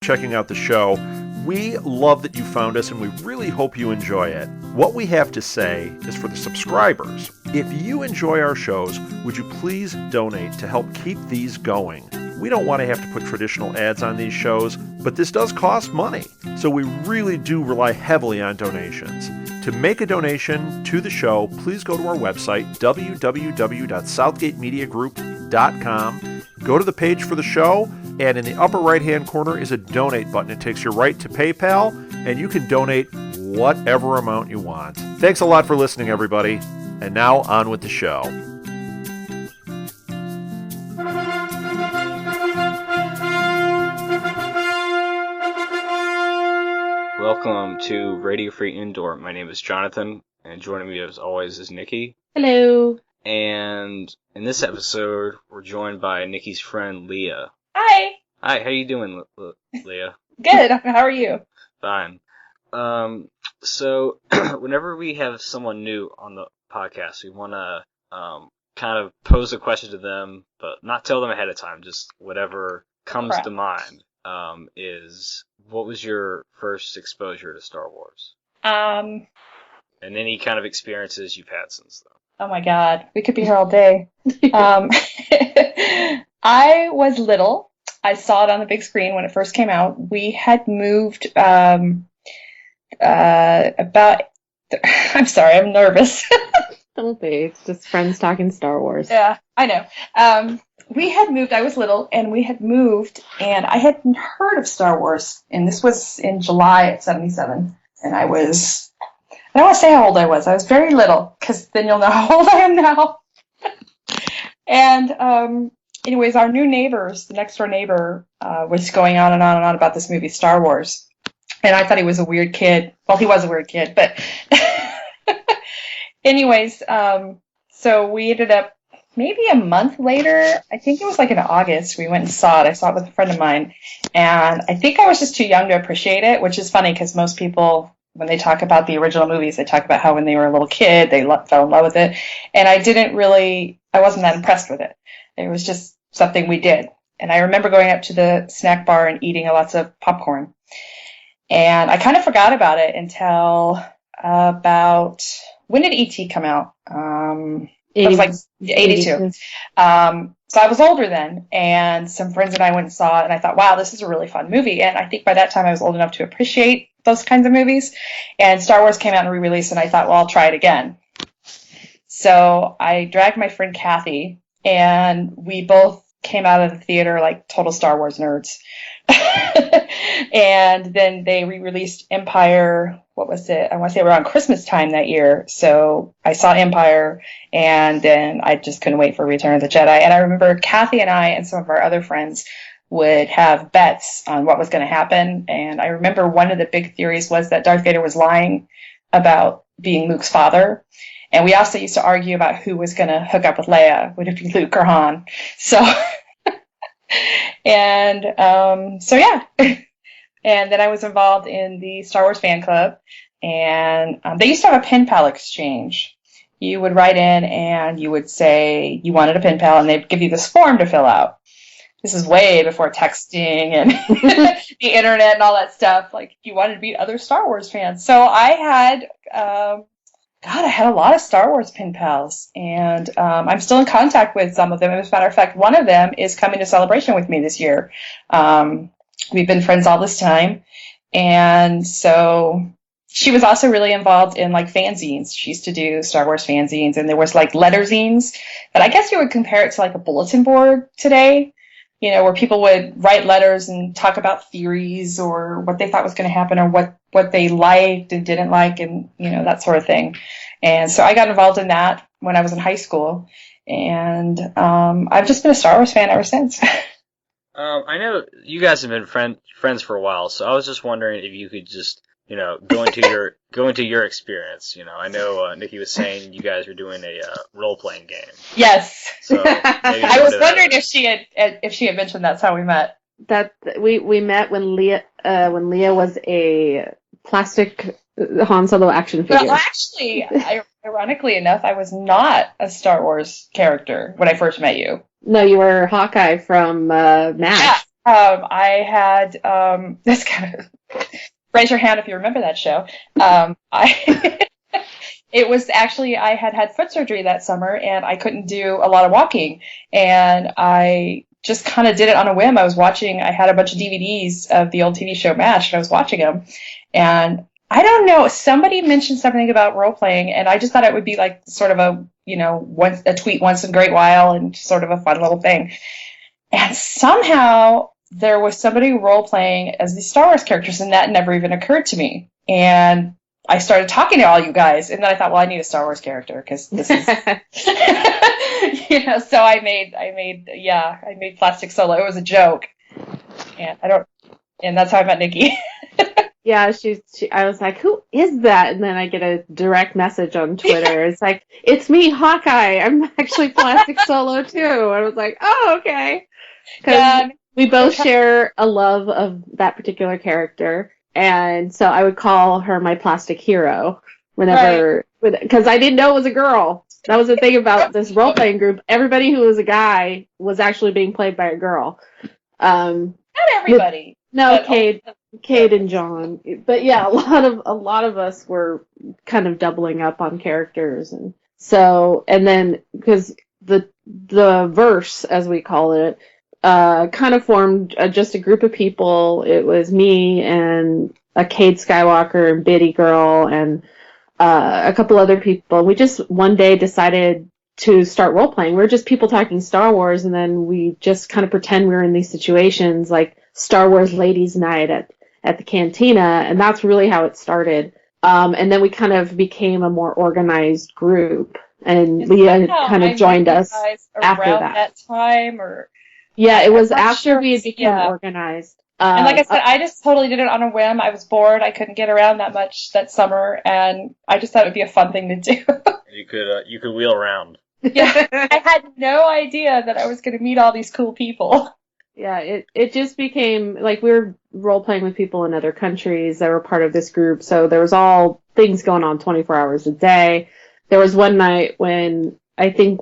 checking out the show. We love that you found us, and we really hope you enjoy it. What we have to say is for the subscribers, if you enjoy our shows, would you please donate to help keep these going? We don't want to have to put traditional ads on these shows, but this does cost money, so we really do rely heavily on donations. To make a donation to the show, please go to our website, www.southgatemediagroup.com. Go to the page for the show, and in the upper right-hand corner is a donate button. It takes you right to PayPal, and you can donate whatever amount you want. Thanks a lot for listening, everybody. And now, on with the show. Welcome to Radio Free Endor. My name is Jonathan, and joining me as always is Nicki. Hello. And in this episode, we're joined by Nicki's friend, Leah. Hi. Hi, how you doing, Leah? Good. How are you? Fine. So, whenever we have someone new on the podcast, we want to kind of pose a question to them, but not tell them ahead of time, just whatever comes to mind. Is what was your first exposure to Star Wars? And any kind of experiences you've had since then. Oh my God, we could be here all day. I was little. I saw it on the big screen when it first came out. We had moved I'm sorry, I'm nervous. Don't be. It's just friends talking Star Wars. Yeah, I know. We had moved, I was little, and we had moved, and I hadn't heard of Star Wars, and this was in July of 77, and I don't want to say how old I was very little, because then you'll know how old I am now. And anyways, our new neighbors, the next door neighbor, was going on and on and on about this movie, Star Wars, and I thought he was a weird kid. Well, he was a weird kid, but anyways, so we ended up, maybe a month later, I think it was like in August, we went and saw it. I saw it with a friend of mine, and I think I was just too young to appreciate it, which is funny because most people, when they talk about the original movies, they talk about how when they were a little kid, they fell in love with it, and I wasn't that impressed with it. It was just something we did, and I remember going up to the snack bar and eating lots of popcorn, and I kind of forgot about it until about, when did E.T. come out? It was like 82. So I was older then, and some friends and I went and saw it, and I thought, wow, this is a really fun movie. And I think by that time I was old enough to appreciate those kinds of movies. And Star Wars came out and re-released, and I thought, well, I'll try it again. So I dragged my friend Kathy, and we both came out of the theater like total Star Wars nerds. And then they re-released Empire. What was it? I want to say around Christmas time that year. So I saw Empire, and then I just couldn't wait for Return of the Jedi. And I remember Kathy and I and some of our other friends would have bets on what was going to happen. And I remember one of the big theories was that Darth Vader was lying about being Luke's father. And we also used to argue about who was going to hook up with Leia. Would it be Luke or Han? So, and so yeah. And then I was involved in the Star Wars fan club, and they used to have a pen pal exchange. You would write in and you would say you wanted a pen pal, and they'd give you this form to fill out. This is way before texting and the internet and all that stuff. Like, you wanted to meet other Star Wars fans. So I had, I had a lot of Star Wars pen pals, and I'm still in contact with some of them. As a matter of fact, one of them is coming to Celebration with me this year. We've been friends all this time, and so she was also really involved in like fanzines. She used to do Star Wars fanzines, and there was like letter zines that I guess you would compare it to like a bulletin board today, you know, where people would write letters and talk about theories or what they thought was going to happen or what they liked and didn't like, and, you know, that sort of thing. And so I got involved in that when I was in high school, and I've just been a Star Wars fan ever since. I know you guys have been friends for a while, so I was just wondering if you could just, you know, go into your experience. You know, I know Nicki was saying you guys were doing a role playing game. Yes. So I was wondering if she had mentioned that's how we met. That we met when Leah was a plastic Han Solo action figure. Well, actually, ironically enough, I was not a Star Wars character when I first met you. No, you were Hawkeye from MASH. I had this kind of raise your hand if you remember that show. I it was actually I had foot surgery that summer and I couldn't do a lot of walking, and I just kind of did it on a whim. I had a bunch of DVDs of the old TV show MASH, and I was watching them, and I don't know, somebody mentioned something about role playing, and I just thought it would be like sort of a tweet once in a great while and sort of a fun little thing. And somehow there was somebody role playing as the Star Wars characters, and that never even occurred to me. And I started talking to all you guys, and then I thought, well, I need a Star Wars character because this is, So I made Plastic Solo. It was a joke, and that's how I met Nicki. Yeah, I was like, who is that? And then I get a direct message on Twitter. It's like, it's me, Hawkeye. I'm actually Plastic Solo too. I was like, oh, okay. Because we both share a love of that particular character. And so I would call her my plastic hero whenever, because I didn't know it was a girl. That was the thing about this role-playing group. Everybody who was a guy was actually being played by a girl. Not everybody. No, Cade and John. But yeah, a lot of us were kind of doubling up on characters. And then because the verse, as we call it, kind of formed just a group of people. It was me and a Cade Skywalker and Biddy Girl and a couple other people. We just one day decided to start role-playing. We're just people talking Star Wars, and then we just kind of pretend we were in these situations, like Star Wars Ladies Night at the cantina, and that's really how it started. And then we kind of became a more organized group, and Leah kind of joined us after that time, or... Yeah, it was after we became organized. And like I said, I just totally did it on a whim. I was bored. I couldn't get around that much that summer, and I just thought it would be a fun thing to do. You could wheel around. Yeah, I had no idea that I was going to meet all these cool people. Yeah, it just became, like, we were role-playing with people in other countries that were part of this group, so there was all things going on 24 hours a day. There was one night when I think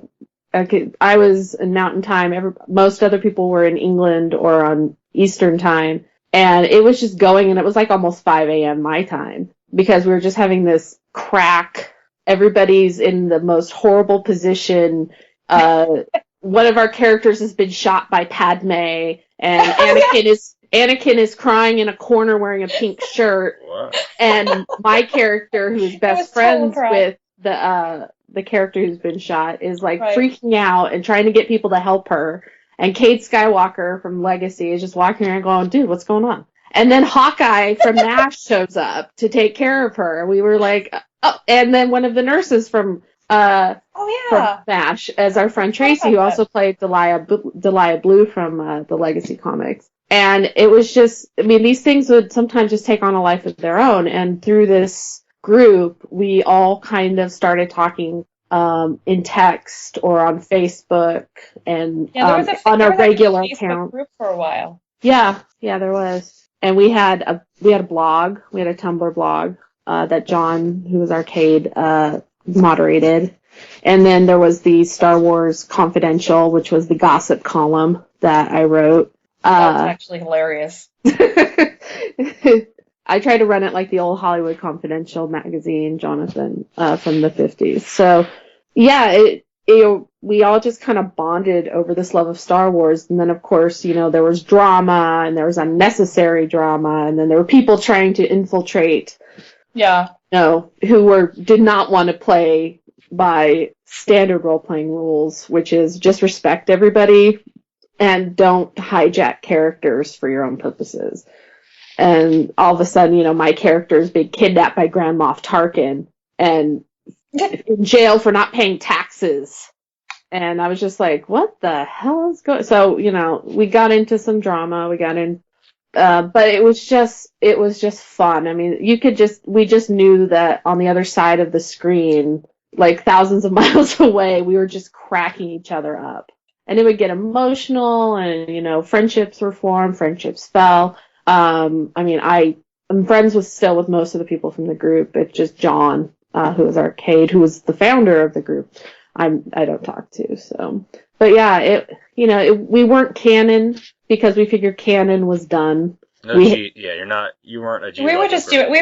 I was in Mountain Time. Most other people were in England or on Eastern Time, and it was just going, and it was like almost 5 a.m. my time, because we were just having this crack. Everybody's in the most horrible position. One of our characters has been shot by Padme, and Anakin is crying in a corner wearing a pink shirt. What? And my character, who's best friends with the character who's been shot, is like freaking out and trying to get people to help her. And Cade Skywalker from Legacy is just walking around going, dude, what's going on? And then Hawkeye from MASH shows up to take care of her. We were like, oh, and then one of the nurses from MASH, as our friend Tracy, who also played Delia Blue from the Legacy comics. And it was just, I mean, these things would sometimes just take on a life of their own. And through this group, we all kind of started talking in text or on Facebook and on a regular account group for a while. Yeah, there was. And we had a blog, we had a Tumblr blog that John, who was Arcade, moderated. And then there was the Star Wars Confidential, which was the gossip column that I wrote. That was actually hilarious. I tried to run it like the old Hollywood Confidential magazine, Jonathan, from the 50s. So, yeah, we all just kind of bonded over this love of Star Wars. And then, of course, there was drama, and there was unnecessary drama, and then there were people trying to infiltrate. Yeah. Who did not want to play by standard role-playing rules, which is just respect everybody and don't hijack characters for your own purposes. And all of a sudden, my character is being kidnapped by Grand Moff Tarkin and in jail for not paying taxes. And I was just like, what the hell is going on? So, we got into some drama. But it was just fun. I mean, we just knew that on the other side of the screen, like thousands of miles away, we were just cracking each other up. And it would get emotional, and, friendships were formed, friendships fell. I'm friends with most of the people from the group. It's just John, who was Arcade, who was the founder of the group. I don't talk to. So, but yeah, we weren't canon because we figured canon was done. No G. Yeah, you weren't a G. We were just doing.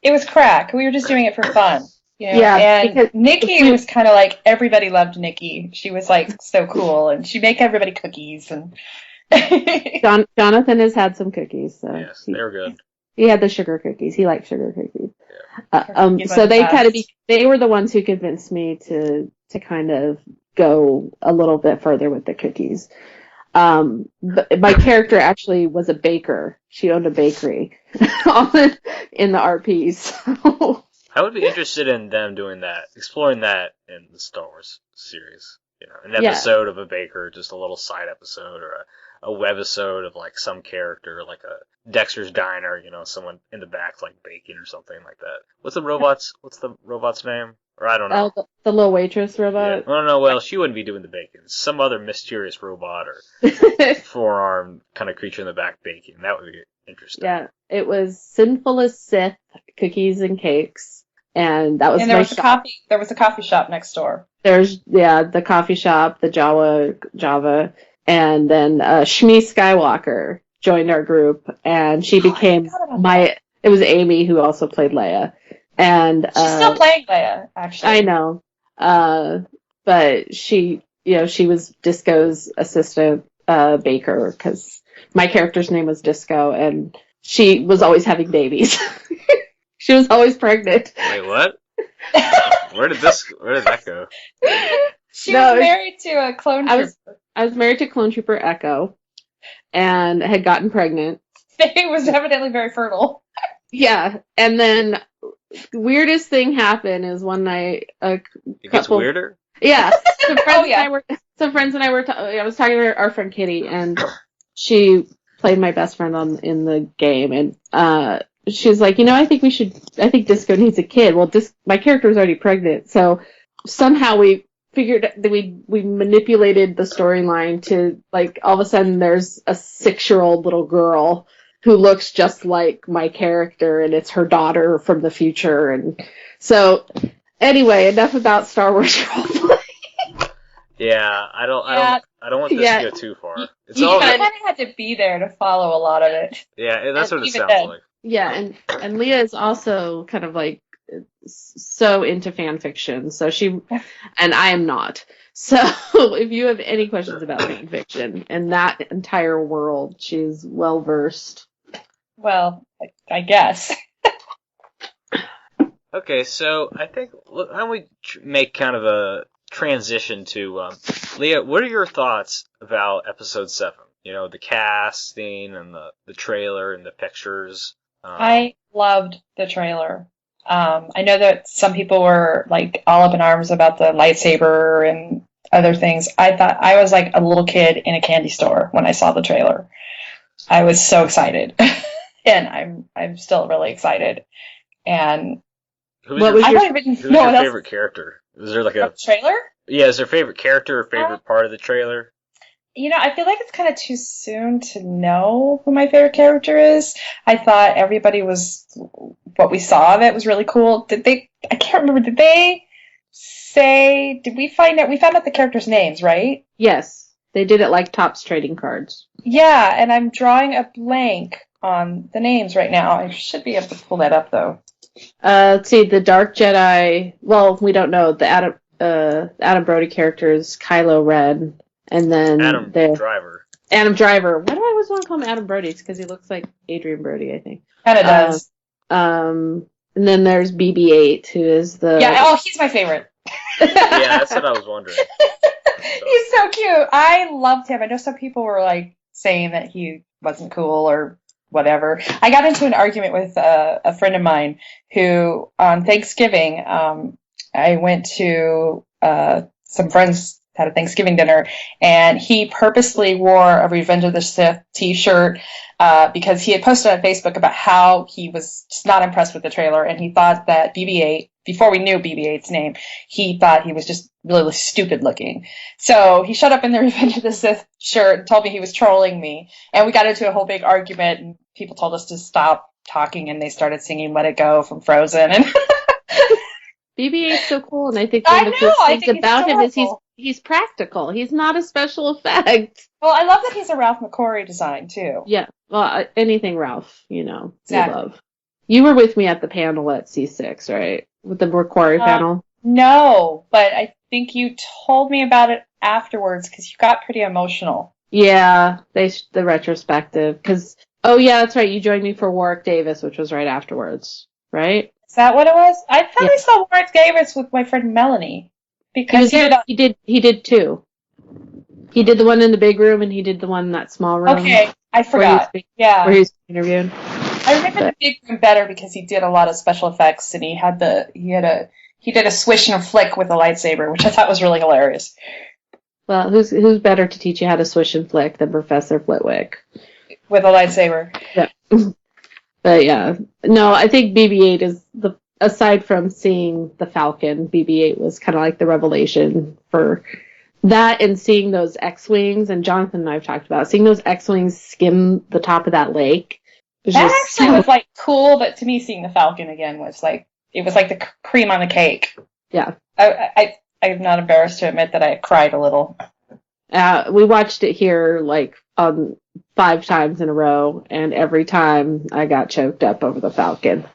It was crack. We were just doing it for fun. Yeah, and because Nicki was kind of like, everybody loved Nicki. She was like so cool, and she'd make everybody cookies. And Jonathan has had some cookies, so yes, they were good. He had the sugar cookies. He liked sugar cookies. Yeah. So they were the ones who convinced me to kind of go a little bit further with the cookies. But my character actually was a baker. She owned a bakery in the RPs. So. I would be interested in them doing that, exploring that in the Star Wars series. An episode of a baker, just a little side episode, or a webisode of like some character, like a Dexter's Diner. Someone in the back like baking or something like that. What's the robot's name? Or I don't know. The little waitress robot. Yeah. No. Well, she wouldn't be doing the baking. Some other mysterious robot or four-armed kind of creature in the back baking. That would be interesting. Yeah, it was Sinful as Sith cookies and cakes. And that was there was a coffee shop next door. There's the coffee shop, the Java, and then Shmi Skywalker joined our group, and she became it was Amy who also played Leia. And she's still playing Leia, actually. I know. But she was Disco's assistant baker, because my character's name was Disco, and she was always having babies. She was always pregnant. Wait, what? Where did that go? She was married to a clone trooper. I was married to clone trooper Echo, and had gotten pregnant. Faye was evidently very fertile. Yeah, and then weirdest thing happened is one night It gets weirder? Yeah. Some friends and I were I was talking to our friend Kitty, and she played my best friend in the game, and she was like, I think Disco needs a kid. Well, my character was already pregnant, so somehow we figured that we manipulated the storyline to, like, all of a sudden there's a 6-year-old little girl who looks just like my character, and it's her daughter from the future. And so, anyway, enough about Star Wars roleplay. Yeah, I don't want this to go too far. You kind of had to be there to follow a lot of it. Yeah, that's what it sounds like. Yeah, and Leah is also kind of like so into fan fiction, so and I am not. So if you have any questions about fan fiction and that entire world, she's well versed. Well, I guess. Okay, so I think why don't we make kind of a transition to Leah? What are your thoughts about Episode 7? The casting and the trailer and the pictures. I loved the trailer. I know that some people were like all up in arms about the lightsaber and other things. I thought I was like a little kid in a candy store when I saw the trailer. I was so excited, and I'm still really excited. And who's your favorite character? Is there like a trailer? Yeah, is there a favorite character or favorite part of the trailer? I feel like it's kind of too soon to know who my favorite character is. I thought everybody what we saw of it was really cool. I can't remember, did we find out the characters' names, right? Yes, they did it like Topps trading cards. Yeah, and I'm drawing a blank on the names right now. I should be able to pull that up, though. Let's see, the Dark Jedi, well, we don't know, the Adam Brody character is Kylo Ren. And then Adam Driver. Adam Driver. Why do I always want to call him Adam Brody? It's because he looks like Adrian Brody, I think. Kind of does. And then there's BB-8, who is the... Yeah, he's my favorite. Yeah, that's what I was wondering. He's so cute. I loved him. I know some people were like saying that he wasn't cool or whatever. I got into an argument with a friend of mine who, on Thanksgiving, I went to some friends had a Thanksgiving dinner, and he purposely wore a Revenge of the Sith t-shirt because he had posted on Facebook about how he was just not impressed with the trailer, and he thought that BB-8, before we knew BB-8's name, he thought he was just really stupid looking. So he showed up in the Revenge of the Sith shirt and told me he was trolling me, and we got into a whole big argument, and people told us to stop talking, and they started singing Let It Go from Frozen, and BB-8's so cool, and I think I one of the know, coolest I things think he's about him is adorable. he's practical. He's not a special effect. Well, I love that he's a Ralph McQuarrie design, too. Yeah, well, anything Ralph, you Exactly. love. You were with me at the panel at C6, right? With the Macquarie panel? No, but I think you told me about it afterwards because you got pretty emotional. Yeah, the retrospective. Because, oh yeah, that's right, you joined me for Warwick Davis, which was right afterwards, right? Is that what it was? I thought I saw Warwick Davis with my friend Melanie. Because he did two. He did the one in the big room, and he did the one in that small room. Okay, I forgot. Where he was interviewed. I remember the big room better because he did a lot of special effects, and he did a swish and a flick with a lightsaber, which I thought was really hilarious. Well, who's better to teach you how to swish and flick than Professor Flitwick? With a lightsaber. Yeah. But yeah, no, I think BB-8 is aside from seeing the Falcon, BB-8 was kind of like the revelation for that, and seeing those X-Wings, and Jonathan and I have talked about seeing those X-Wings skim the top of that lake. That actually was like cool, but to me, seeing the Falcon again was like the cream on the cake. Yeah. I'm not embarrassed to admit that I cried a little. We watched it here like 5 times in a row, and every time I got choked up over the Falcon.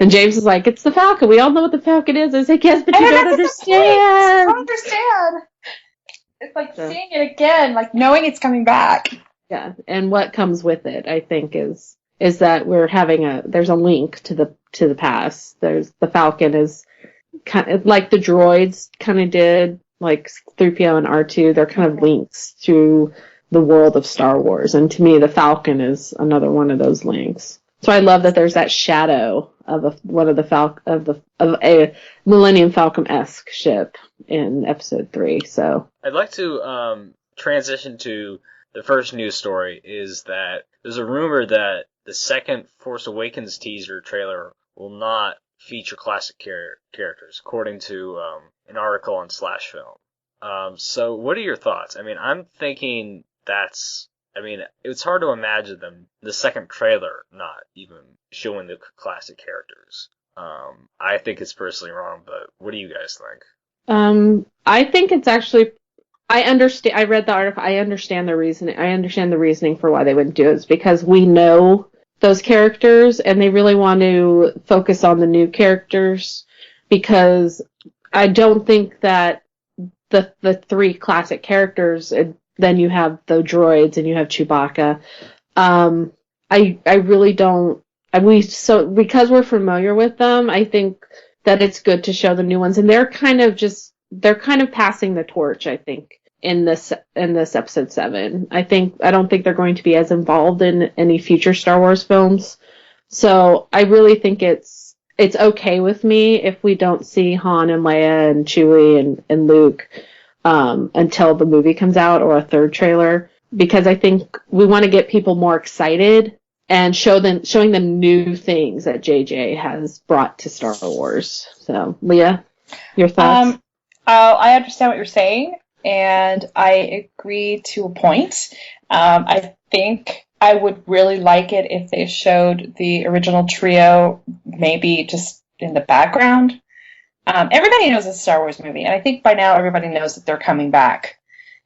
And James was like, "It's the Falcon. We all know what the Falcon is." I was like, "Yes, but you don't understand." I don't understand. It's like seeing it again, like knowing it's coming back. Yeah, and what comes with it, I think, is that we're having there's a link to the past. There's the Falcon is kind of like the droids kind of did, like 3PO and R2. They're kind of links to the world of Star Wars, and to me, the Falcon is another one of those links. So I love that there's that shadow of a Millennium Falcon-esque ship in Episode 3. So I'd like to transition to the first news story. Is that there's a rumor that the second Force Awakens teaser trailer will not feature classic characters, according to an article on Slash Film. So what are your thoughts? I mean, I'm thinking it's hard to imagine the second trailer not even showing the classic characters. I think it's personally wrong, but what do you guys think? I think it's actually, I understand, I read the article, I understand the reasoning for why they wouldn't do it. It's because we know those characters, and they really want to focus on the new characters, because I don't think that the 3 classic characters, then you have the droids and you have Chewbacca. I really don't. Because we're familiar with them, I think that it's good to show the new ones, and they're kind of passing the torch, I think, in this episode 7. I don't think they're going to be as involved in any future Star Wars films. So I really think it's okay with me if we don't see Han and Leia and Chewie and Luke until the movie comes out, or a third trailer, because I think we want to get people more excited and showing them new things that JJ has brought to Star Wars. So, Leah, your thoughts? I understand what you're saying, and I agree to a point. I think I would really like it if they showed the original trio maybe just in the background. Everybody knows it's a Star Wars movie, and I think by now everybody knows that they're coming back.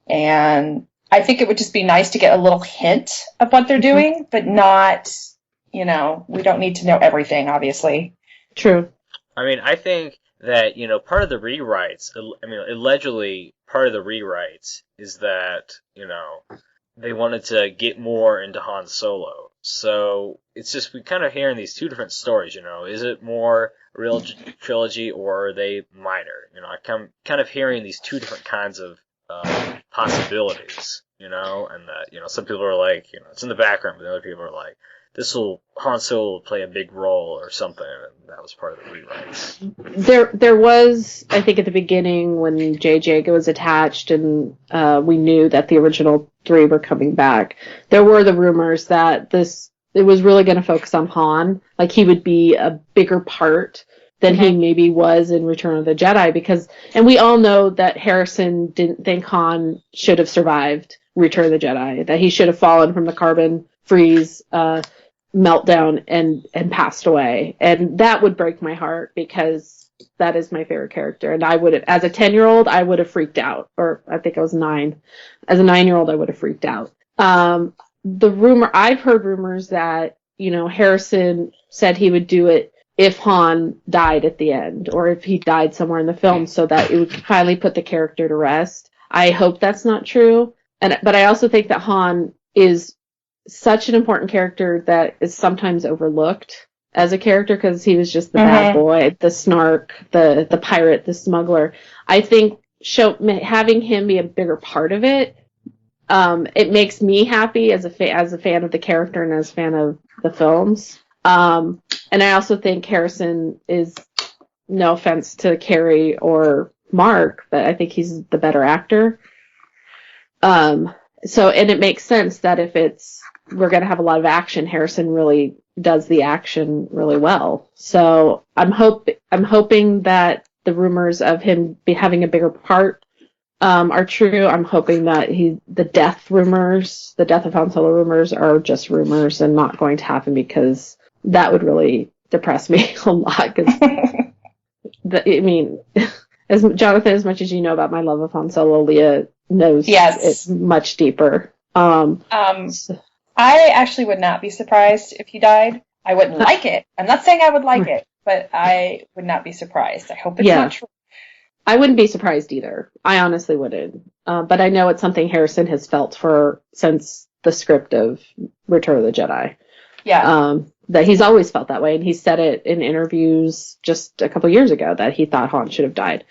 And I think it would just be nice to get a little hint of what they're doing, but not, we don't need to know everything, obviously. True. I mean, I think that, part of the rewrites, allegedly part of the rewrites is that, they wanted to get more into Han Solo. So it's just, we kind of hearing these two different stories, is it more real trilogy or are they minor? I'm kind of hearing these two different kinds of possibilities, and that, some people are like, it's in the background, but the other people are like, Han Solo will play a big role or something, and that was part of the rewrites. There was, I think at the beginning when JJ was attached and we knew that the original 3 were coming back, there were the rumors that it was really going to focus on Han, like he would be a bigger part than he maybe was in Return of the Jedi, and we all know that Harrison didn't think Han should have survived Return of the Jedi, that he should have fallen from the carbon freeze meltdown and passed away. And that would break my heart, because That is my favorite character. And I would have, as a 10-year-old, I would have freaked out. Or I think I was 9. As a 9-year-old, I would have freaked out. I've heard rumors that, Harrison said he would do it if Han died at the end, or if he died somewhere in the film, so that it would finally put the character to rest. I hope that's not true. But I also think that Han is such an important character that is sometimes overlooked as a character, because he was just the bad boy, the snark, the pirate, the smuggler. I think having him be a bigger part of it, it makes me happy as a fan of the character and as a fan of the films. And I also think Harrison is, no offense to Carrie or Mark, but I think he's the better actor. And it makes sense that if we're going to have a lot of action, Harrison really does the action really well. So I'm hoping that the rumors of him having a bigger part are true. I'm hoping that the death of Han Solo rumors are just rumors and not going to happen, because that would really depress me a lot. As Jonathan, as much as you know about my love of Han Solo, Leah knows it's much deeper. I actually would not be surprised if he died. I wouldn't like it. I'm not saying I would like it, but I would not be surprised. I hope it's not true. I wouldn't be surprised either. I honestly wouldn't. But I know it's something Harrison has felt since the script of Return of the Jedi. Yeah. That he's always felt that way, and he said it in interviews just a couple years ago that he thought Han should have died.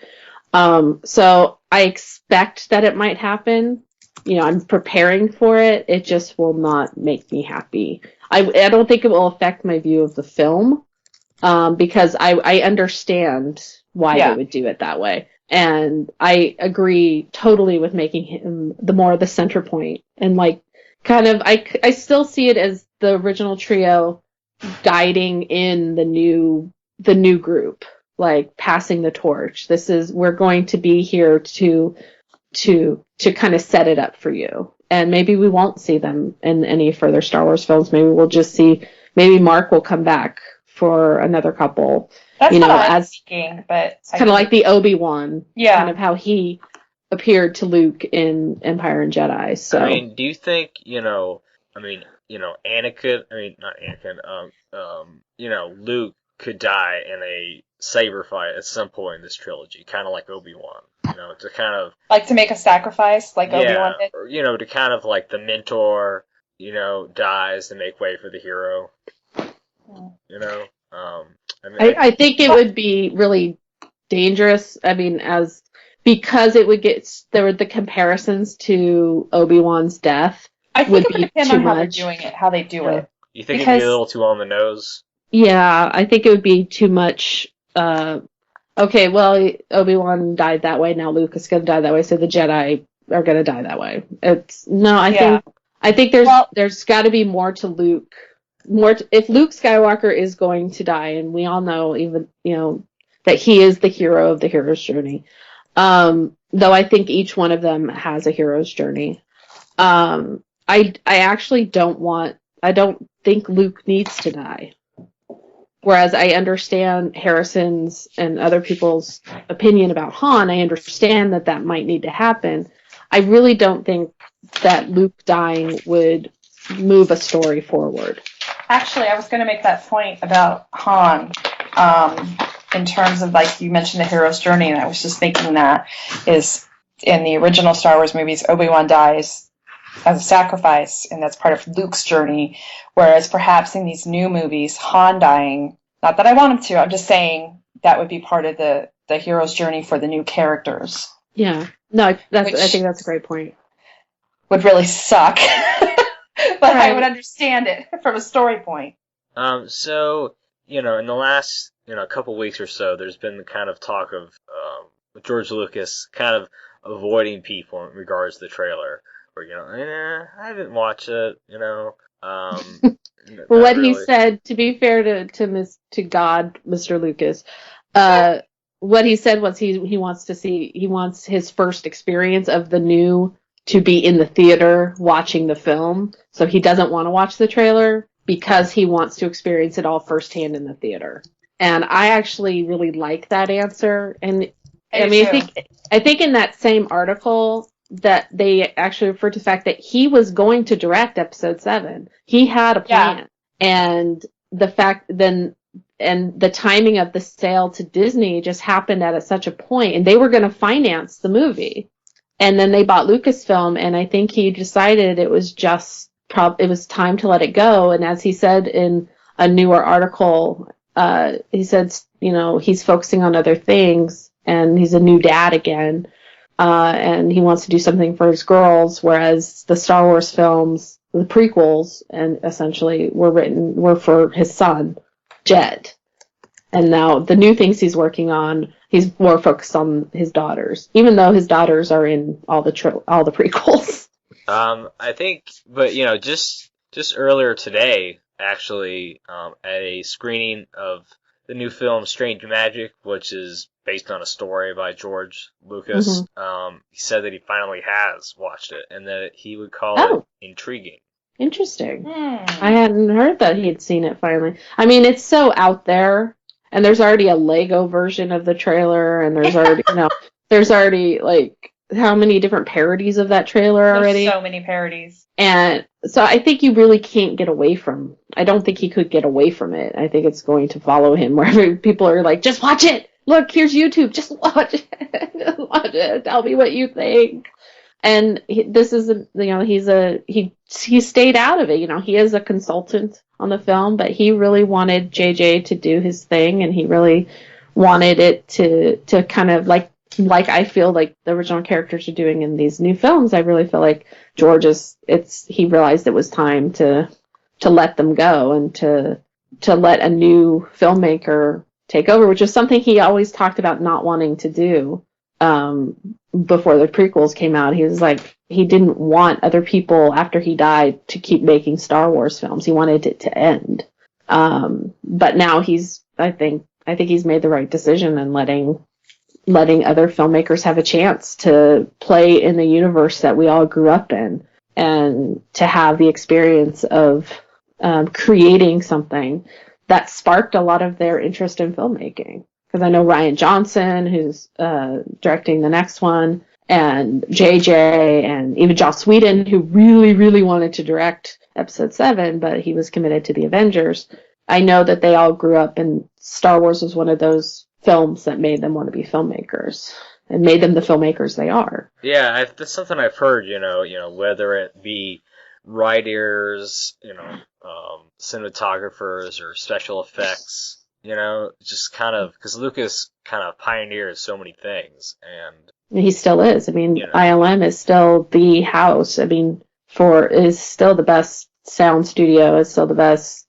So I expect that it might happen. I'm preparing for it. It just will not make me happy. I don't think it will affect my view of the film, because I understand why they would do it that way. And I agree totally with making him the center point. And I still see it as the original trio guiding in the new group, passing the torch. We're going to be here to kind of set it up for you. And maybe we won't see them in any further Star Wars films. Maybe we'll just maybe Mark will come back for another couple. That's what I'm thinking, but it's kind of like the Obi-Wan. Yeah. Kind of how he appeared to Luke in Empire and Jedi. So do you think, Luke could die in a saber fight at some point in this trilogy, kind of like Obi-Wan, to kind of... Like to make a sacrifice, like Obi-Wan did? Or, to kind of like the mentor, dies to make way for the hero, I think it would be really dangerous, because it would the comparisons to Obi-Wan's death. I think it would depend on how they're doing it, how they do it. You think it'd be a little too on the nose? Yeah, I think it would be too much. Okay, well, Obi-Wan died that way. Now Luke is going to die that way, so the Jedi are going to die that way. I think there's got to be more to Luke. If Luke Skywalker is going to die, and we all know, even that he is the hero of the hero's journey. Though I think each one of them has a hero's journey. I actually I don't think Luke needs to die. Whereas I understand Harrison's and other people's opinion about Han, I understand that might need to happen. I really don't think that Luke dying would move a story forward. Actually, I was going to make that point about Han, in terms of, you mentioned the hero's journey, and I was just thinking that is, in the original Star Wars movies, Obi-Wan dies as a sacrifice, and that's part of Luke's journey, whereas perhaps in these new movies, Han dying, not that I want him to, I'm just saying that would be part of the hero's journey for the new characters. Yeah. No, I think that's a great point. Would really suck, but I would understand it from a story point. So, in the last, couple weeks or so, there's been the kind of talk of George Lucas kind of avoiding people in regards to the trailer. Where, I haven't watched it, Well, what really. He said, to be fair to God, Mr. Lucas, what he said was he wants his first experience of the new to be in the theater watching the film. So he doesn't want to watch the trailer because he wants to experience it all firsthand in the theater. And I actually really like that answer. And I I do mean, too. I think in that same article that they actually referred to the fact that he was going to direct episode 7. He had a plan. And the fact then, and the timing of the sale to Disney just happened at such a point, and they were going to finance the movie. And then they bought Lucasfilm, and I think he decided it was just it was time to let it go. And as he said in a newer article, he said, he's focusing on other things, and he's a new dad again, and he wants to do something for his girls, whereas the Star Wars films, the prequels, and essentially were for his son, Jed. And now the new things he's working on, he's more focused on his daughters, even though his daughters are in all the prequels. I think, but just earlier today, actually, at a screening of the new film Strange Magic, which is based on a story by George Lucas, he said that he finally has watched it and that he would call it intriguing. Interesting. I hadn't heard that he had seen it finally. I mean, it's so out there, and there's already a Lego version of the trailer, and there's already, there's already, like, how many different parodies of that trailer already? There's so many parodies. And so I think you really can't get away from, I don't think he could get away from it. I think it's going to follow him wherever people are like, just watch it! Look, here's YouTube, just watch it! Just watch it, tell me what you think. And this is, he stayed out of it. He is a consultant on the film, but he really wanted JJ to do his thing, and he really wanted it to kind of like I feel like the original characters are doing in these new films. I really feel like George he realized it was time to let them go and to let a new filmmaker take over, which is something he always talked about not wanting to do. Before the prequels came out, he was like, he didn't want other people after he died to keep making Star Wars films. He wanted it to end. But now I think he's made the right decision in letting other filmmakers have a chance to play in the universe that we all grew up in, and to have the experience of creating something that sparked a lot of their interest in filmmaking. Because I know Rian Johnson, who's directing the next one, and JJ, and even Joss Whedon, who really, really wanted to direct Episode 7, but he was committed to the Avengers. I know that they all grew up, and Star Wars was one of those films that made them want to be filmmakers, and made them the filmmakers they are. Yeah, that's something I've heard, whether it be writers, cinematographers, or special effects. Just kind of, because Lucas kind of pioneered so many things, and he still is. I mean, ILM is still the house. I mean, is still the best sound studio. It's still the best,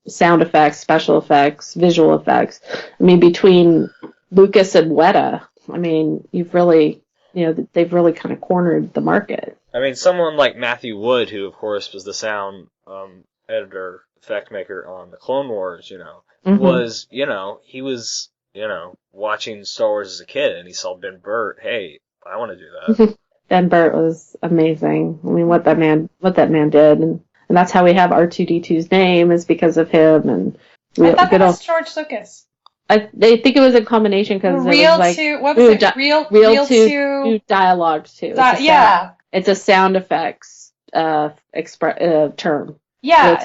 sound effects, special effects, visual effects. I mean, between Lucas and Weta, I mean, you've really, they've really kind of cornered the market. I mean, someone like Matthew Wood, who of course was the sound editor, effect maker on the Clone Wars, was, he was, watching Star Wars as a kid, and he saw Ben Burtt. Hey, I want to do that. Ben Burtt was amazing. I mean, what that man did, and that's how we have R2-D2's name, is because of him. And I thought that was George Lucas. I think it was a combination, because it was like Real 2 Dialogue 2. Yeah, it's a sound effects term. Yeah,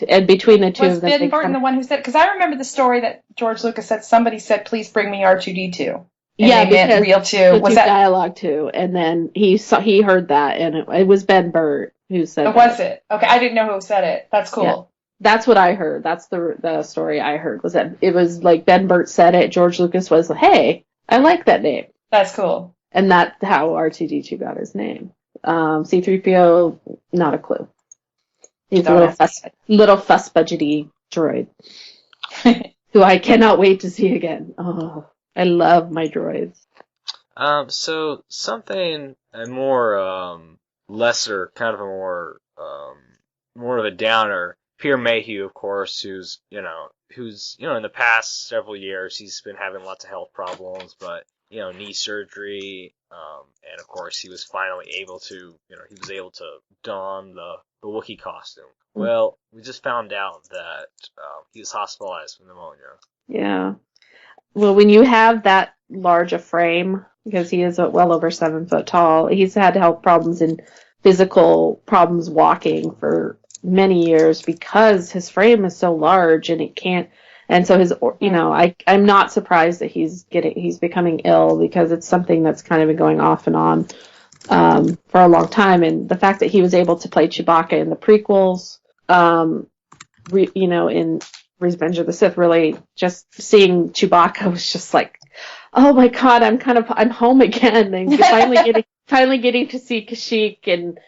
and between the two of them, was Ben Burtt the one who said? Because I remember the story that George Lucas said. Somebody said, "Please bring me R2-D2." Yeah, because Real 2 was that Dialogue 2, and then he heard that, and it was Ben Burtt who said. Was it? Okay, I didn't know who said it. That's cool. Yeah. That's what I heard. That's the story I heard, was that it was like Ben Burtt said it. George Lucas was like, "Hey, I like that name." That's cool. And that's how R2-D2 got his name. C-3PO, not a clue. He's a little fuss budgety droid who I cannot wait to see again. Oh, I love my droids. So something more lesser, kind of a more of a downer. Pierre Mayhew, of course, who's in the past several years he's been having lots of health problems, but knee surgery, and of course he was finally able to don the Wookiee costume. Well, we just found out that he was hospitalized with pneumonia. Yeah. Well, when you have that large a frame, because he is well over 7 foot tall, he's had health problems and physical problems walking for many years because his frame is so large and it can't. And so I'm not surprised that he's becoming ill because it's something that's kind of been going off and on for a long time. And the fact that he was able to play Chewbacca in the prequels, in Revenge of the Sith, really just seeing Chewbacca was just like, oh my god, I'm home again, and finally getting to see Kashyyyk and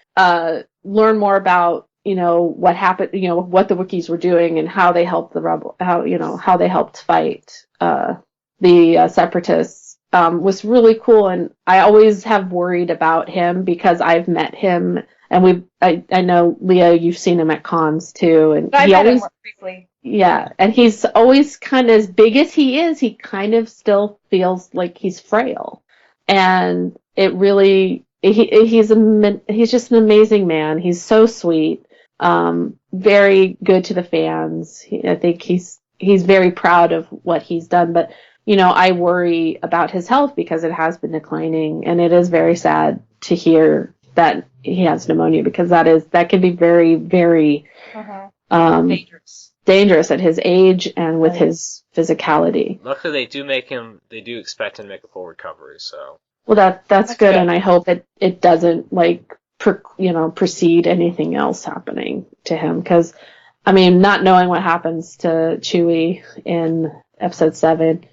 learn more about what happened, what the Wookiees were doing and how they helped how they helped fight the Separatists was really cool. And I always have worried about him because I've met him, and I know, Leah, you've seen him at cons too, and I met him more briefly. Yeah, and he's always kind of, as big as he is, he kind of still feels like he's frail. And it really, he's just an amazing man. He's so sweet, very good to the fans. I think he's very proud of what he's done. But, I worry about his health because it has been declining, and it is very sad to hear that he has pneumonia, because that can be very, very dangerous at his age and with his physicality. Luckily, they do expect him to make a full recovery, so. Well, that's good, and I hope it doesn't, precede anything else happening to him, because, not knowing what happens to Chewie in Episode 7,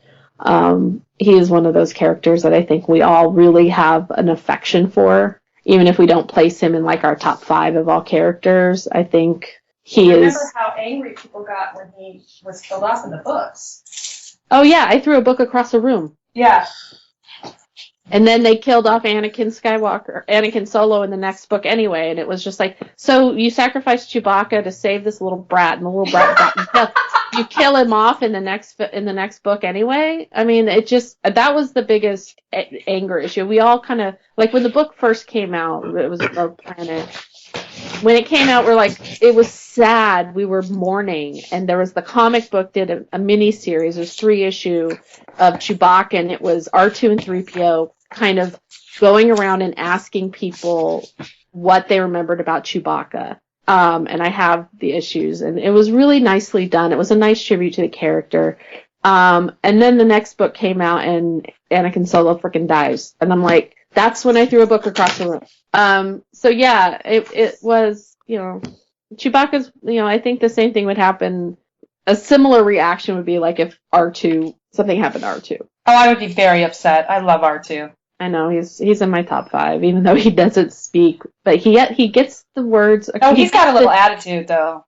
he is one of those characters that I think we all really have an affection for, even if we don't place him in, our top 5 of all characters. I think remember how angry people got when he was killed off in the books. Oh, yeah, I threw a book across the room. Yeah. And then they killed off Anakin Solo in the next book anyway, and it was just like, so you sacrificed Chewbacca to save this little brat, and the little brat you kill him off in the next book anyway? That was the biggest anger issue. We all kind of, when the book first came out, it was Rogue Planet. When it came out, it was sad. We were mourning, and there was the comic book did a mini series. There's 3 issue of Chewbacca, and it was R2 and 3PO kind of going around and asking people what they remembered about Chewbacca. And I have the issues, and it was really nicely done. It was a nice tribute to the character. And then the next book came out, and Anakin Solo freaking dies, and I'm like, that's when I threw a book across the room. So yeah, it was, Chewbacca's, I think the same thing would happen. A similar reaction would be if something happened to R2. Oh, I would be very upset. I love R2. I know, he's in my top 5, even though he doesn't speak, but he gets the words. Oh, he's got a little attitude, though.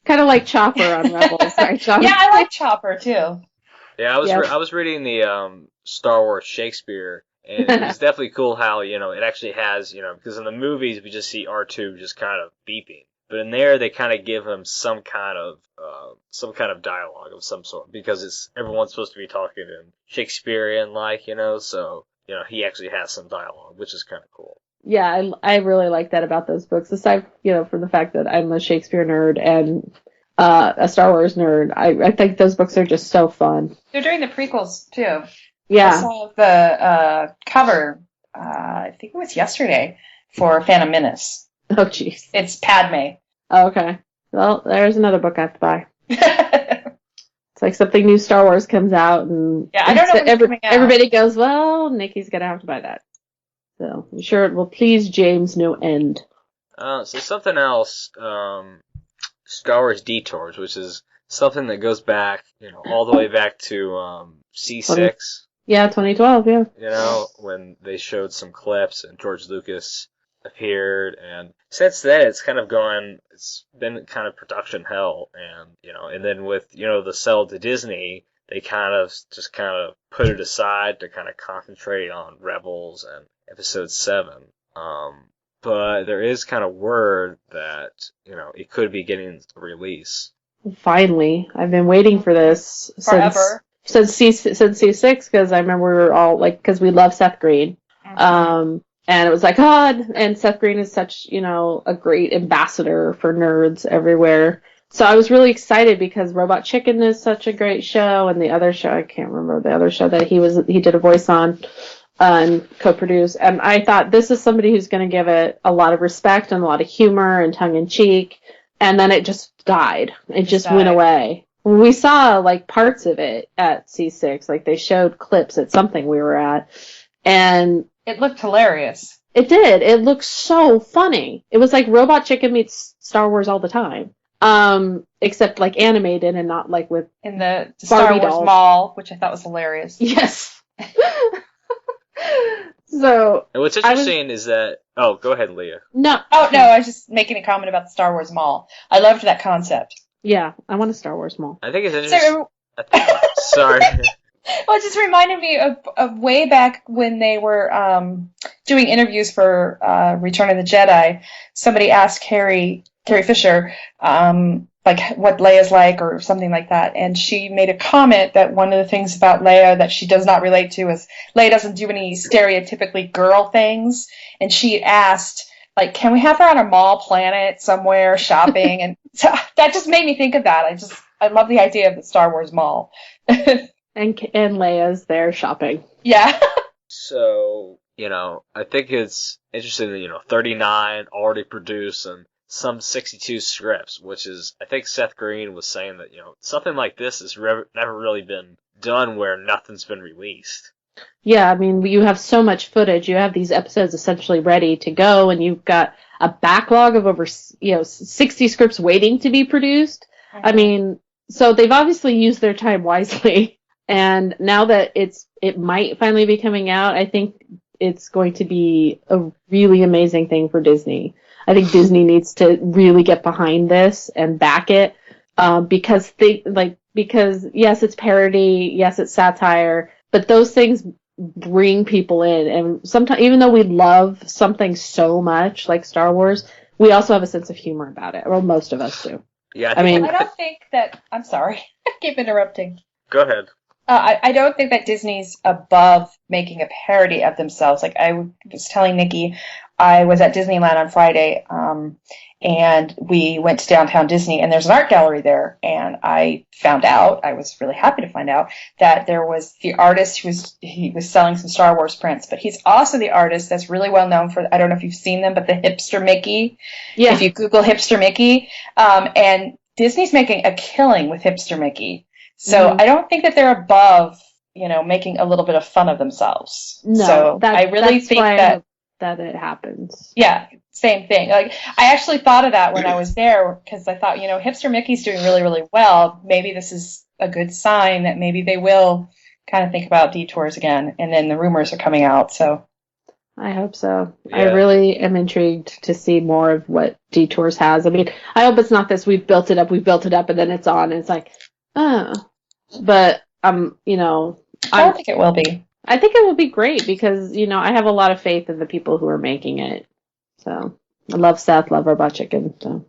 Kind of like Chopper on Rebels, right, John? Yeah, I like Chopper, too. Yeah, I was reading the Star Wars Shakespeare, and it's definitely cool how, it actually has, because in the movies we just see R2 just kind of beeping. But in there, they kind of give him some kind of dialogue of some sort, because everyone's supposed to be talking in Shakespearean, so, he actually has some dialogue, which is kind of cool. Yeah, I really like that about those books, aside, from the fact that I'm a Shakespeare nerd and a Star Wars nerd. I think those books are just so fun. They're doing the prequels, too. Yeah. I saw the cover, I think it was yesterday, for Phantom Menace. Oh, jeez. It's Padme. Oh, okay. Well, there's another book I have to buy. It's like something new Star Wars comes out, and yeah, I don't know what's coming out. Everybody goes, well, Nicki's going to have to buy that. So I'm sure it will please James no end. So something else, Star Wars Detours, which is something that goes back, all the way back to C6. Yeah, 2012, yeah. When they showed some clips and George Lucas appeared, and since then it's been kind of production hell, and then with, the sell to Disney, they kind of put it aside to kind of concentrate on Rebels and Episode 7. But there is kind of word that, it could be getting a release. Finally. I've been waiting for this forever. Since C6, because I remember we were all, because we love Seth Green. Mm-hmm. And it was like, and Seth Green is such, a great ambassador for nerds everywhere. So I was really excited because Robot Chicken is such a great show, and the other show, I can't remember the other show that he did a voice on and co-produced. And I thought, this is somebody who's going to give it a lot of respect and a lot of humor and tongue-in-cheek. And then it just died. It just went away. We saw, like, parts of it at C6. Like, they showed clips at something we were at. And It looked hilarious. it did. It looked so funny. It was like Robot Chicken meets Star Wars all the time. Except, like, animated and not, like, with In the Star Barbie Wars dolls. Mall, which I thought was hilarious. Yes. So, And what's interesting is that... Oh, go ahead, Leah. no. Oh, no, I was just making a comment about the Star Wars Mall. I loved that concept. Yeah, I want a Star Wars mall. I think it's interesting... So, Sorry. well, it just reminded me of way back when they were doing interviews for Return of the Jedi. Somebody asked Carrie Fisher, like, what Leia's like or something like that. And she made a comment that one of the things about Leia that she does not relate to is Leia doesn't do any stereotypically girl things. And she asked, like, can we have her on a mall planet somewhere shopping? And so that just made me think of that. I love the idea of the Star Wars Mall. And Leia's there shopping. Yeah. So, I think it's interesting that, 39 already produced and some 62 scripts, which is, I think Seth Green was saying that, something like this has never really been done where nothing's been released. Yeah, I mean, you have so much footage. You have these episodes essentially ready to go, and you've got a backlog of over, 60 scripts waiting to be produced. I mean, so they've obviously used their time wisely. And now that it might finally be coming out, I think it's going to be a really amazing thing for Disney. I think Disney needs to really get behind this and back it, because yes, it's parody, yes, it's satire, but those things bring people in. And sometimes, even though we love something so much like Star Wars, we also have a sense of humor about it. Well, most of us do. Yeah, I don't think that. I'm sorry. I keep interrupting. Go ahead. I don't think that Disney's above making a parody of themselves. Like, I was telling Nicki, I was at Disneyland on Friday, and we went to downtown Disney, and there's an art gallery there, and I was really happy to find out, that there was the artist he was selling some Star Wars prints, but he's also the artist that's really well known for, I don't know if you've seen them, but the Hipster Mickey. Yeah. If you Google Hipster Mickey, and Disney's making a killing with Hipster Mickey. So I don't think that they're above, making a little bit of fun of themselves. No, so I really think that it happens. Yeah, same thing. Like, I actually thought of that when I was there, because I thought, Hipster Mickey's doing really, really well. Maybe this is a good sign that maybe they will kind of think about detours again. And then the rumors are coming out, so. I hope so. Yeah. I really am intrigued to see more of what Detours has. I mean, I hope it's not this, we've built it up, and then it's on, and it's like, oh. But, I don't think it will be. I think it will be great because, I have a lot of faith in the people who are making it. So, I love Seth, love Robot Chicken. So.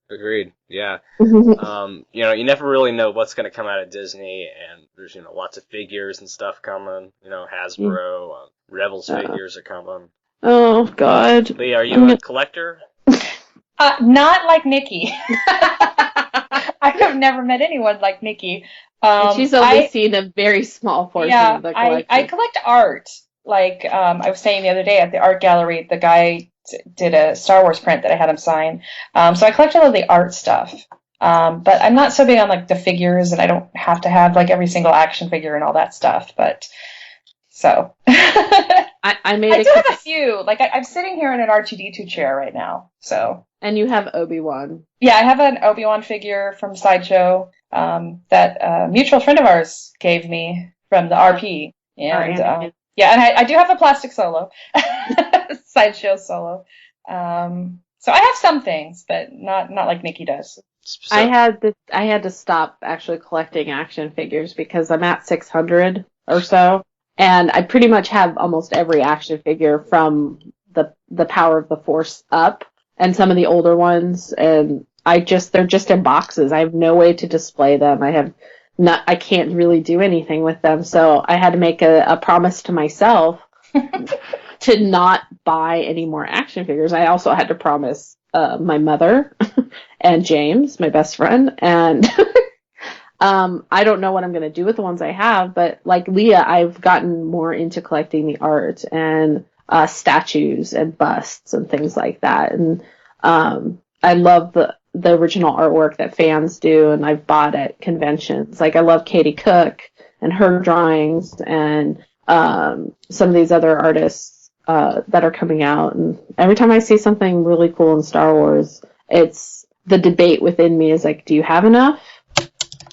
Agreed. Yeah. You never really know what's going to come out of Disney, and there's, lots of figures and stuff coming. Hasbro, Rebels figures are coming. Oh, God. Lee, are you a collector? Not like Nicki. I have never met anyone like Nicki. And she's only seen a very small portion of the collection. I collect art. Like, I was saying the other day at the art gallery, the guy did a Star Wars print that I had him sign. So I collect a lot of the art stuff. But I'm not so big on, like, the figures, and I don't have to have, like, every single action figure and all that stuff. But, so. I do have a few. Like, I'm sitting here in an R2-D2 chair right now, so. And you have Obi-Wan. Yeah, I have an Obi-Wan figure from Sideshow that a mutual friend of ours gave me from the RP. And and I do have a plastic Solo, Sideshow Solo. So I have some things, but not like Nicki does. So, I had to stop actually collecting action figures because I'm at 600 or so, and I pretty much have almost every action figure from the Power of the Force up, and some of the older ones, and they're just in boxes. I have no way to display them. I can't really do anything with them, so I had to make a promise to myself to not buy any more action figures, I also had to promise my mother and James, my best friend, and I don't know what I'm going to do with the ones I have, but like Leah, I've gotten more into collecting the art and statues and busts and things like that. And I love the original artwork that fans do, and I've bought at conventions. Like I love Katie Cook and her drawings, and some of these other artists that are coming out. And every time I see something really cool in Star Wars, it's the debate within me is like, do you have enough?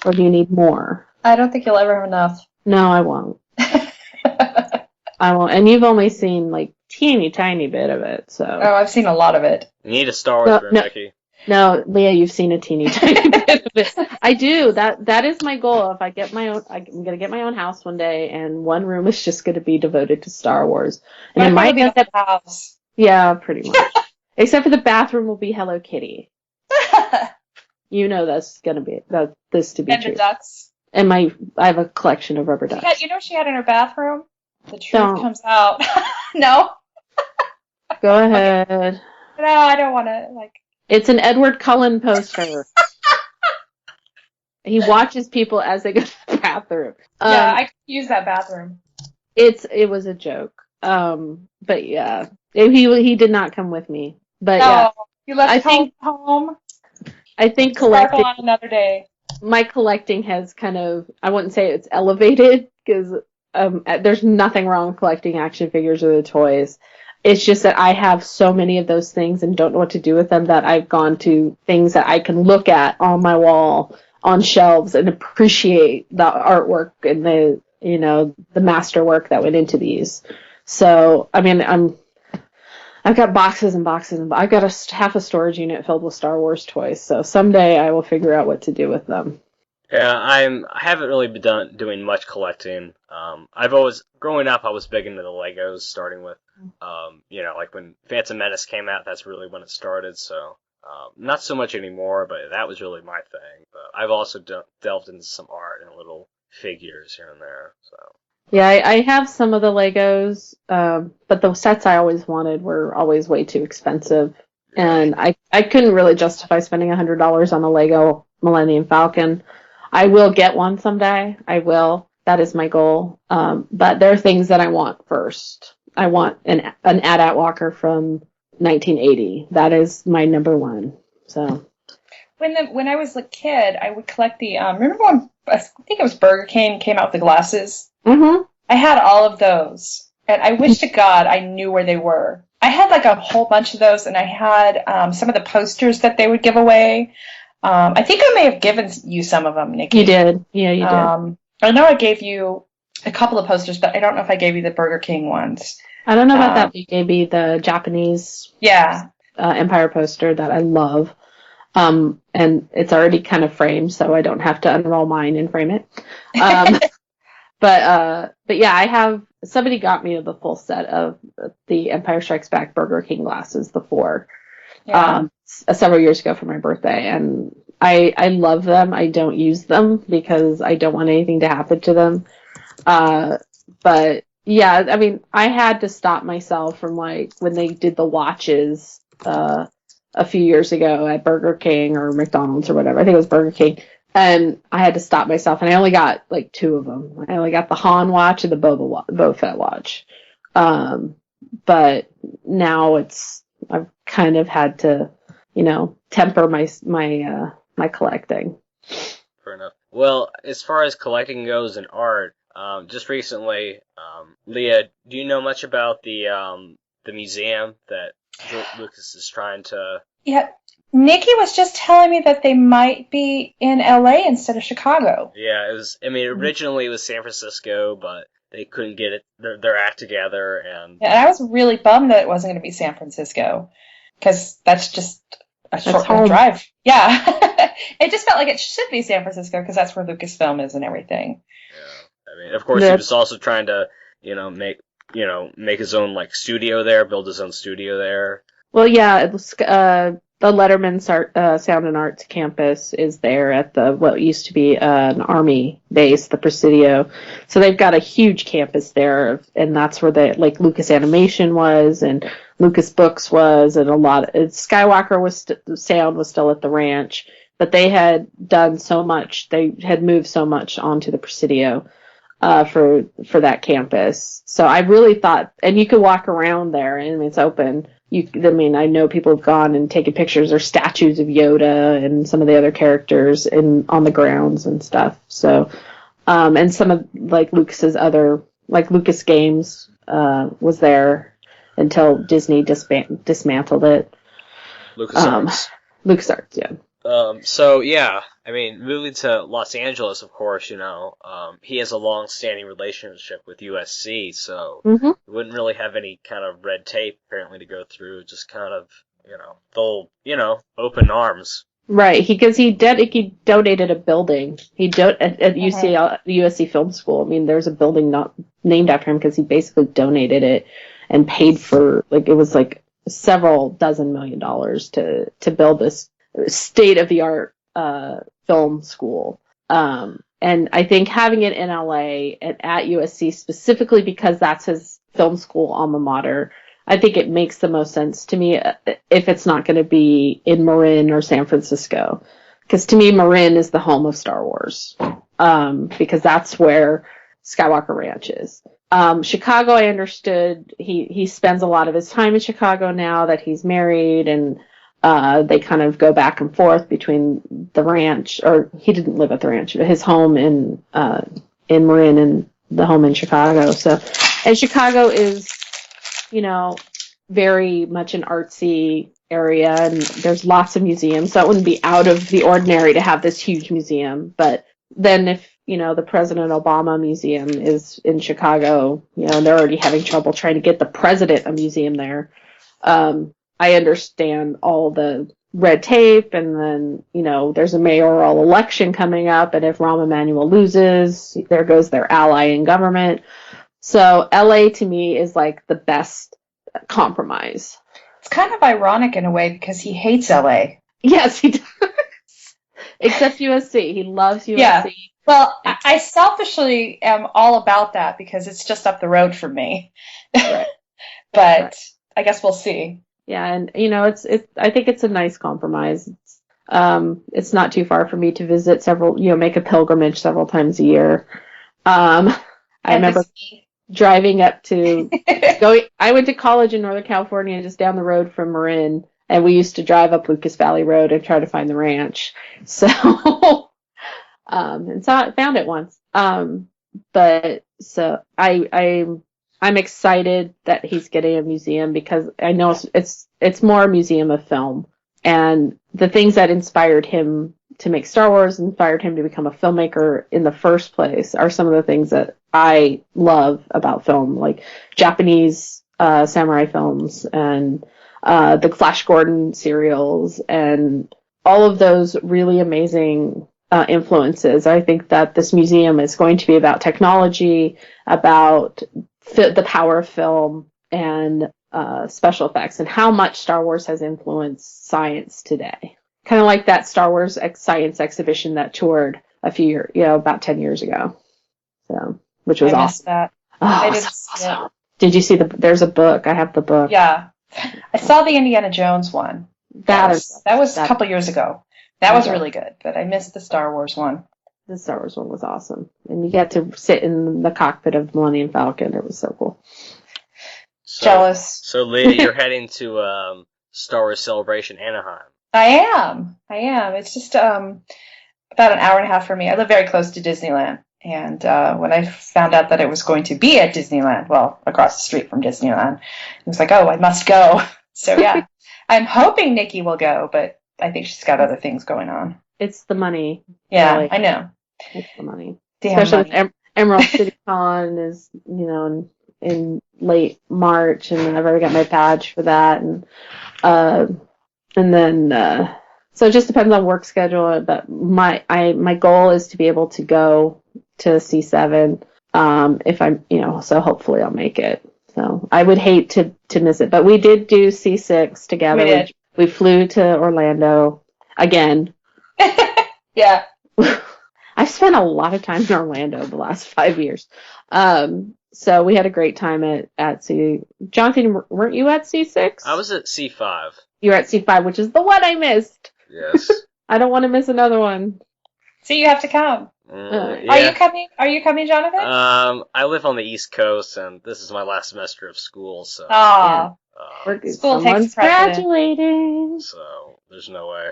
Or do you need more? I don't think you'll ever have enough. No, I won't. I won't. And you've only seen like teeny tiny bit of it, so. Oh, I've seen a lot of it. You need a Star Wars room, Nicki. No, Leah, you've seen a teeny tiny bit of it. I do. That is my goal. If I get my own, I'm gonna get my own house one day, and one room is just gonna be devoted to Star Wars. And it might be the house. Yeah, pretty much. Except for the bathroom will be Hello Kitty. You know that's gonna be this to be and true. And the ducks. And I have a collection of rubber ducks. You know what she had in her bathroom? The truth comes out. No? Go ahead. No, I don't want to, like... It's an Edward Cullen poster. He watches people as they go to the bathroom. Yeah, I could use that bathroom. It was a joke. But yeah. He did not come with me. But no, yeah. You left home. I think collecting... on another day. My collecting has kind of... I wouldn't say it's elevated, because there's nothing wrong with collecting action figures or the toys. It's just that I have so many of those things and don't know what to do with them that I've gone to things that I can look at on my wall, on shelves, and appreciate the artwork and the masterwork that went into these. So, I mean, I've got boxes and boxes, and I've got half a storage unit filled with Star Wars toys. So someday I will figure out what to do with them. Yeah, I haven't really been doing much collecting. Growing up, I was big into the Legos, starting with, like when Phantom Menace came out, that's really when it started, so, not so much anymore, but that was really my thing. But I've also delved into some art and little figures here and there, so. Yeah, I have some of the Legos, but the sets I always wanted were always way too expensive, and I couldn't really justify spending $100 on a Lego Millennium Falcon. I will get one someday. I will. That is my goal. But there are things that I want first. I want an AT-AT Walker from 1980. That is my number one. So when I was a kid, I would collect the. Remember when I think it was Burger King came out with the glasses? Mm-hmm. I had all of those, and I wish to God I knew where they were. I had like a whole bunch of those, and I had some of the posters that they would give away. I think I may have given you some of them, Nicki. You did. Yeah, you did. I know I gave you a couple of posters, but I don't know if I gave you the Burger King ones. I don't know about that, but you gave me the Japanese Empire poster that I love. And it's already kind of framed, so I don't have to unroll mine and frame it. But yeah, somebody got me the full set of the Empire Strikes Back Burger King glasses, the 4. Several years ago for my birthday, and I love them. I don't use them because I don't want anything to happen to them. But yeah, I mean, I had to stop myself from like when they did the watches a few years ago at Burger King or McDonald's or whatever. I think it was Burger King. And I had to stop myself, and I only got like 2 of them. I only got the Han watch and the Boba Fett watch. But now I've kind of had to, temper my collecting. Fair enough. Well, as far as collecting goes in art, just recently, Leah, do you know much about the museum that Lucas is trying to? Yeah, Nicki was just telling me that they might be in LA instead of Chicago. Yeah, it was. I mean, originally it was San Francisco, but they couldn't get their act together, and I was really bummed that it wasn't going to be San Francisco, because that's just a short drive. Yeah, it just felt like it should be San Francisco because that's where Lucasfilm is and everything. Yeah, I mean, of course, he was also trying to, make his own like studio there, build his own studio there. Well, yeah, it was, the Letterman Sound and Arts campus is there at what used to be an Army base, the Presidio. So they've got a huge campus there, and that's where Lucas Animation was, and Lucas Books was, and Skywalker Sound was still at the ranch, but they had done so much, they had moved so much onto the Presidio for that campus. So I really thought, and you could walk around there, and it's open. I know people have gone and taken pictures. There's statues of Yoda and some of the other characters on the grounds and stuff. So, and some of Lucas's other, Lucas Games, was there until Disney dismantled it. LucasArts. LucasArts, yeah. So yeah, I mean, moving to Los Angeles, of course, he has a long-standing relationship with USC, so Mm-hmm. he wouldn't really have any kind of red tape apparently to go through. Just kind of, they'll, open arms. Right, because he donated a building. At USC Film School. I mean, there's a building not named after him because he basically donated it and paid for it was several dozen $1 million to build this state-of-the-art film school. And I think having it in LA and at USC specifically because that's his film school alma mater, I think it makes the most sense to me if it's not going to be in Marin or San Francisco. Because to me, Marin is the home of Star Wars. Because that's where Skywalker Ranch is. Chicago, I understood he spends a lot of his time in Chicago now that he's married, and they kind of go back and forth between the ranch, or he didn't live at the ranch, but his home in Marin and the home in Chicago. So, and Chicago is, very much an artsy area, and there's lots of museums, so it wouldn't be out of the ordinary to have this huge museum. But then if, the President Obama Museum is in Chicago, and they're already having trouble trying to get the president a museum there, I understand all the red tape, and then, there's a mayoral election coming up, and if Rahm Emanuel loses, there goes their ally in government. So LA to me is the best compromise. It's kind of ironic in a way because he hates LA. Yes, he does. Except USC. He loves USC. Yeah. Well, I selfishly am all about that because it's just up the road from me. Right. But right. I guess we'll see. Yeah, and I think it's a nice compromise. It's not too far for me to visit make a pilgrimage several times a year. I remember driving up to I went to college in Northern California, just down the road from Marin, and we used to drive up Lucas Valley Road and try to find the ranch. So, and so I found it once. But so I'm excited that he's getting a museum because I know it's more a museum of film, and the things that inspired him to make Star Wars, inspired him to become a filmmaker in the first place, are some of the things that I love about film, like Japanese samurai films and the Flash Gordon serials and all of those really amazing influences. I think that this museum is going to be about technology, about the power of film, and special effects, and how much Star Wars has influenced science today. Kind of like that Star Wars science exhibition that toured about 10 years ago. So, which was I awesome. missed that. Oh, I didn't awesome. Yeah. Did you see there's a book? I have the book. Yeah. I saw the Indiana Jones one. That was a couple years ago. That was really good, but I missed the Star Wars one. The Star Wars one was awesome. And you get to sit in the cockpit of Millennium Falcon. It was so cool. Jealous. So, Leah, you're heading to Star Wars Celebration Anaheim. I am. It's just about an hour and a half for me. I live very close to Disneyland. And when I found out that it was going to be at Disneyland, well, across the street from Disneyland, it was like, oh, I must go. So, yeah, I'm hoping Nicki will go, but I think she's got other things going on. It's the money. Yeah, really. I know. It's the money. Especially with Emerald City Con is, in late March, and I've already got my badge for that. And then, so it just depends on work schedule, but my goal is to be able to go to C7, if I'm, so hopefully I'll make it. So I would hate to miss it, but we did do C6 together. We flew to Orlando again. Yeah. I've spent a lot of time in Orlando the last 5 years. So we had a great time at C. Jonathan, weren't you at C6? I was at C5. You were at C5, which is the one I missed. Yes. I don't want to miss another one. So you have to come. Yeah. Are you coming? Are you coming, Jonathan? I live on the East Coast, and this is my last semester of school, so. Aw. School School takes Someone's precedent. graduating. So there's no way.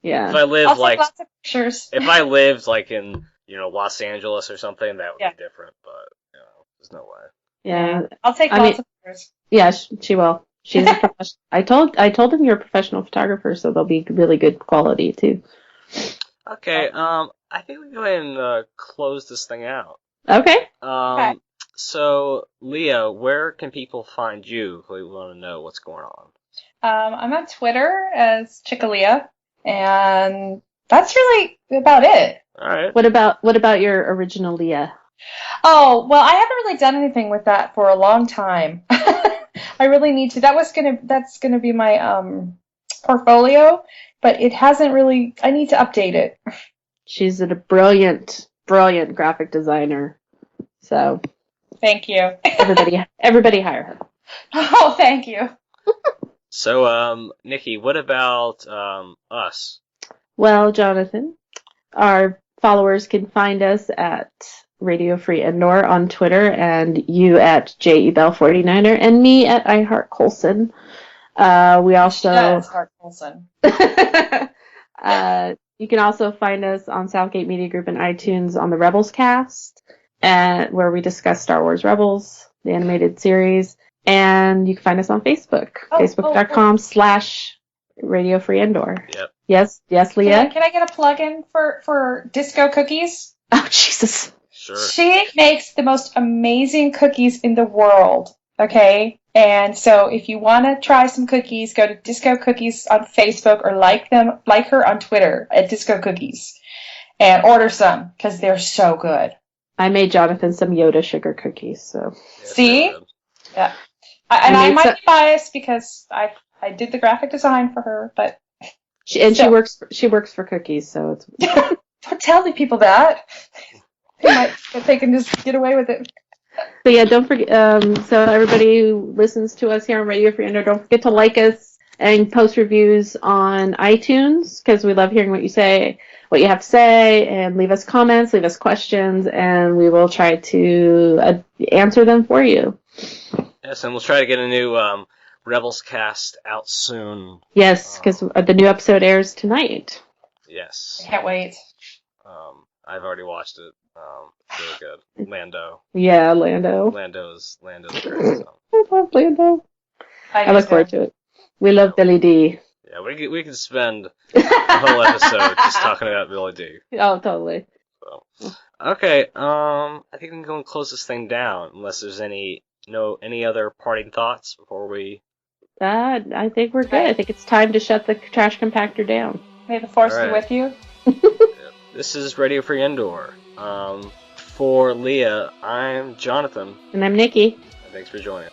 Yeah. If I live I'll take like, lots of pictures. if I lived like in Los Angeles or something, that would Yeah. be different. But there's no way. Yeah. I'll take I lots mean- of pictures. Yeah, she will. She's a professional. I told him you're a professional photographer, so they'll be really good quality too. Okay. I think we can go ahead and close this thing out. Okay. Okay. So Leah, where can people find you if we want to know what's going on? I'm on Twitter as Chickalia, and that's really about it. All right. What about your original Leah? Oh, well, I haven't really done anything with that for a long time. I really need to. That's gonna be my portfolio, but it hasn't really. I need to update it. She's a brilliant graphic designer. So Thank you. everybody hire her. Oh, thank you. So, Nicki, what about us? Well, Jonathan, our followers can find us at Radio Free Endor on Twitter, and you at JEBell49er, and me at iHeartColson. We also Yes, Hart Colson. you can also find us on Southgate Media Group and iTunes on the Rebels Cast, where we discuss Star Wars Rebels, the animated series. And you can find us on Facebook, facebook.com/Radio Free Endor. Yep. Yes, Leah? Can I get a plug-in for Disco Cookies? Oh, Jesus. Sure. She makes the most amazing cookies in the world, okay? And so if you want to try some cookies, go to Disco Cookies on Facebook or like her on Twitter at Disco Cookies and order some because they're so good. I made Jonathan some Yoda sugar cookies, so. Yeah, See? very good. Yeah. I made might be biased because I did the graphic design for her, but She works for cookies, so it's. don't tell the people that. They can just get away with it. So yeah, don't forget. So everybody who listens to us here on Radio Free Endor, don't forget to like us and post reviews on iTunes because we love hearing what you have to say, and leave us comments, leave us questions, and we will try to answer them for you. Yes, and we'll try to get a new Rebels cast out soon. Yes, because the new episode airs tonight. Yes. I can't wait. I've already watched it. It's really good. Lando. Yeah, Lando. Lando's great. So. I love Lando. I look forward to it. We love Billy D. Yeah, we could spend a whole episode just talking about Billy D. Oh, totally. So. Okay, I think we can go and close this thing down, unless there's any other parting thoughts before we... I think we're good. I think it's time to shut the trash compactor down. May the force All be right. with you. This is Radio Free Endor. For Leah, I'm Jonathan. And I'm Nicki. And thanks for joining.